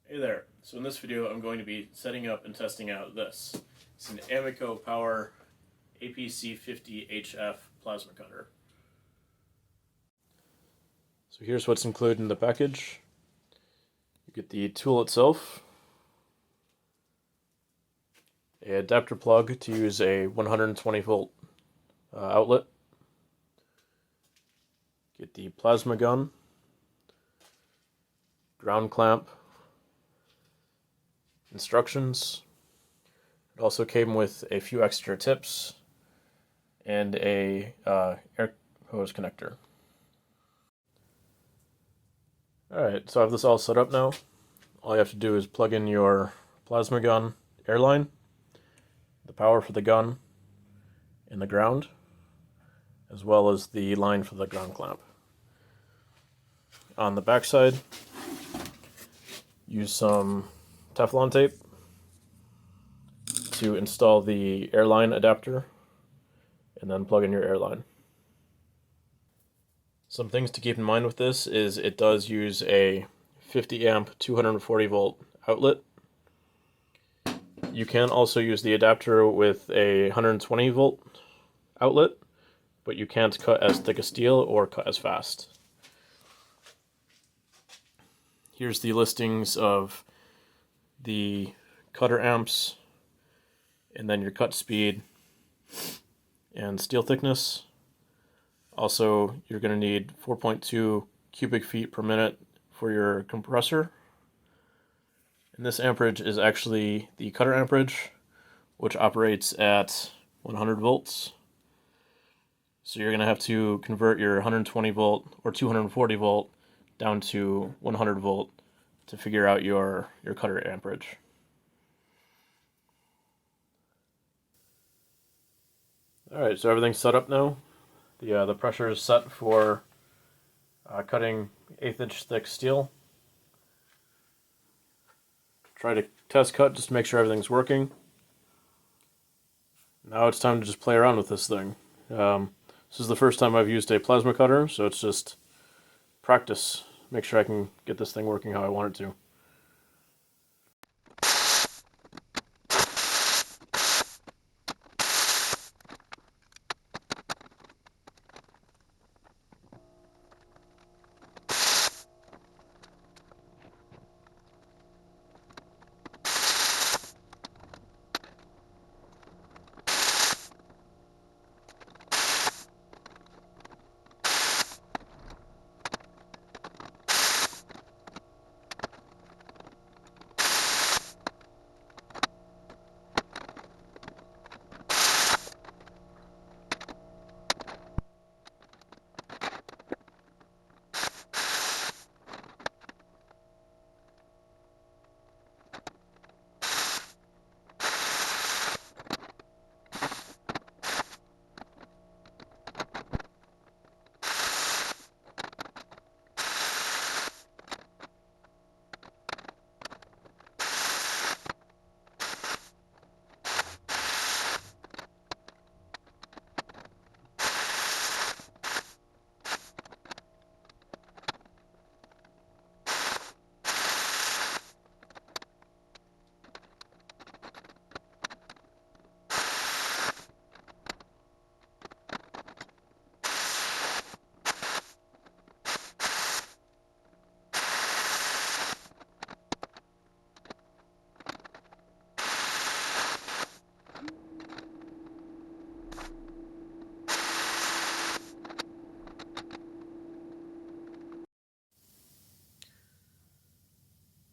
Hey there, so in this video I'm going to be setting up and testing out this. It's an Amico Power HF-50 plasma cutter. So here's what's included in the package. You get the tool itself, an adapter plug to use a 120 volt outlet, get the plasma gun, ground clamp, instructions. It also came with a few extra tips and a air hose connector. Alright, so I have this all set up now. All you have to do is plug in your plasma gun air line, the power for the gun, and the ground, as well as the line for the ground clamp. On the back side, use some Teflon tape to install the airline adapter and then plug in your airline. Some things to keep in mind with this is it does use a 50 amp 240 volt outlet. You can also use the adapter with a 120 volt outlet, but you can't cut as thick as steel or cut as fast. Here's the listings of the cutter amps, and then your cut speed and steel thickness. Also, you're going to need 4.2 cubic feet per minute for your compressor. And this amperage is actually the cutter amperage, which operates at 100 volts. So you're going to have to convert your 120 volt or 240 volt down to 100 volt to figure out your cutter amperage. Alright, so everything's set up now. The pressure is set for cutting 1/8 inch thick steel. Try to test cut just to make sure everything's working. Now it's time to just play around with this thing. This is the first time I've used a plasma cutter, so it's just practice. Make sure I can get this thing working how I want it to.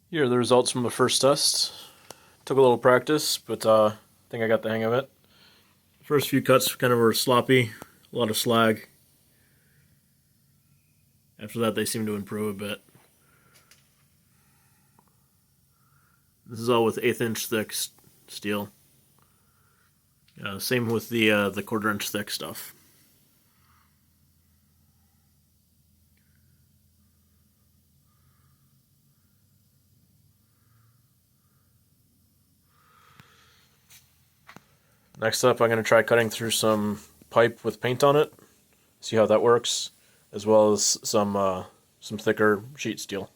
Here are the results from the first test. Took a little practice, but I think I got the hang of it. The first few cuts kind of were sloppy, a lot of slag. After that they seemed to improve a bit. This is all with 1/8 inch thick steel. Same with the 1/4 inch thick stuff. Next up, I'm going to try cutting through some pipe with paint on it, see how that works, as well as some thicker sheet steel.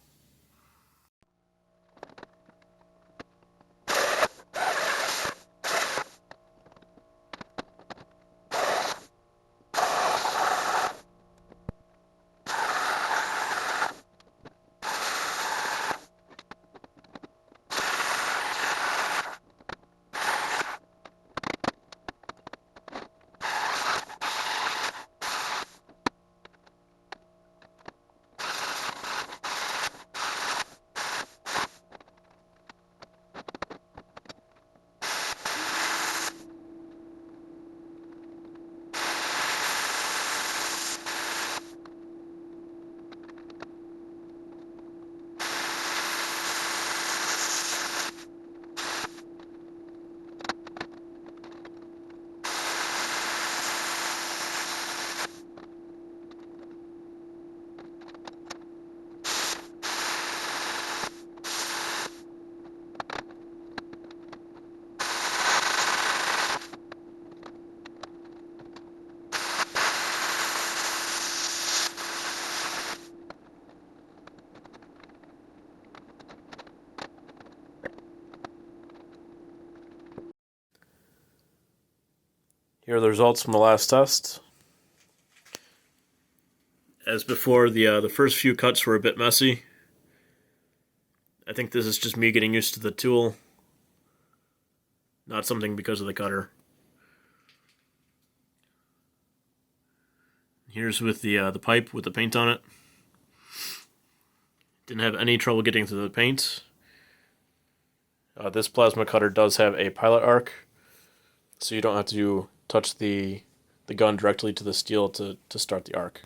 Here are the results from the last test. As before, the first few cuts were a bit messy. I think this is just me getting used to the tool, not something because of the cutter. Here's with the pipe with the paint on it. Didn't have any trouble getting through the paint. This plasma cutter does have a pilot arc, so you don't have to touch the gun directly to the steel to start the arc.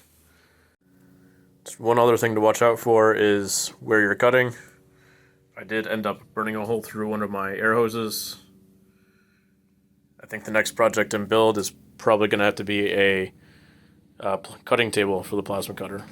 Just one other thing to watch out for is where you're cutting. I did end up burning a hole through one of my air hoses. I think the next project in build is probably going to have to be a cutting table for the plasma cutter.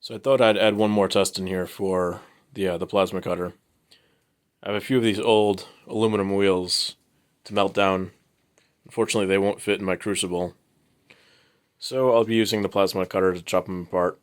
So I thought I'd add one more test in here for the plasma cutter. I have a few of these old aluminum wheels to melt down. Unfortunately, they won't fit in my crucible, so I'll be using the plasma cutter to chop them apart.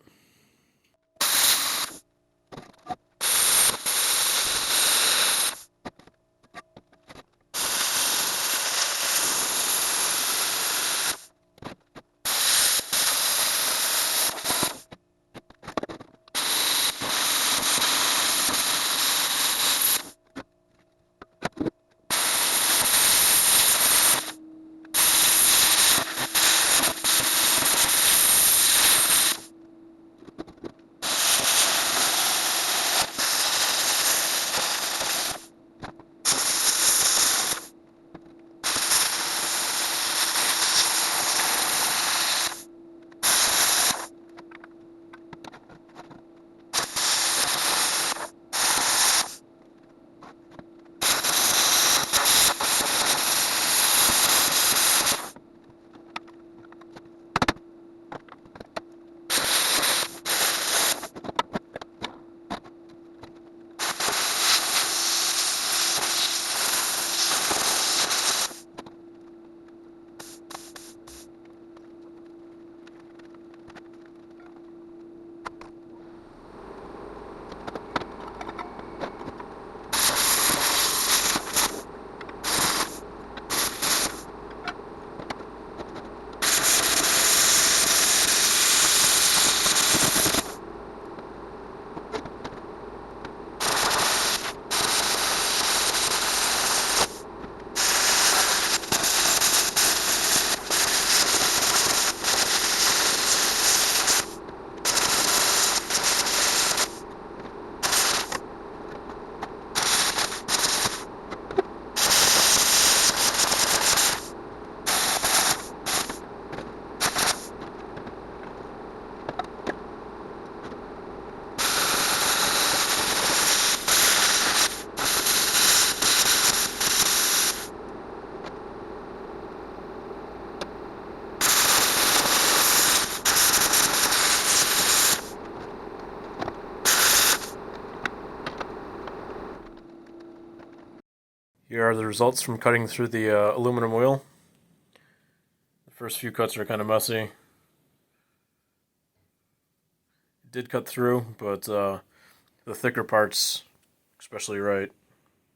Here are the results from cutting through the aluminum wheel. The first few cuts are kind of messy. It did cut through, but the thicker parts, especially right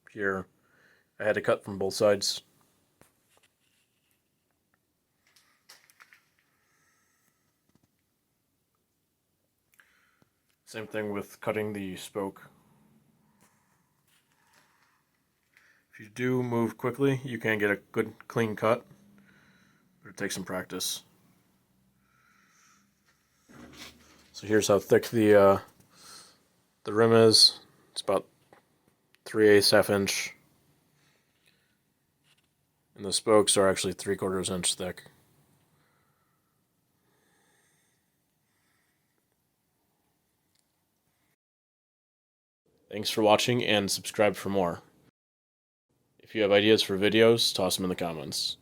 here, I had to cut from both sides. Same thing with cutting the spoke. If you do move quickly, you can get a good clean cut, but it takes some practice. So here's how thick the rim is. It's about 3/8 half inch, and the spokes are actually 3/4 inch thick. Thanks for watching, and subscribe for more. If you have ideas for videos, toss them in the comments.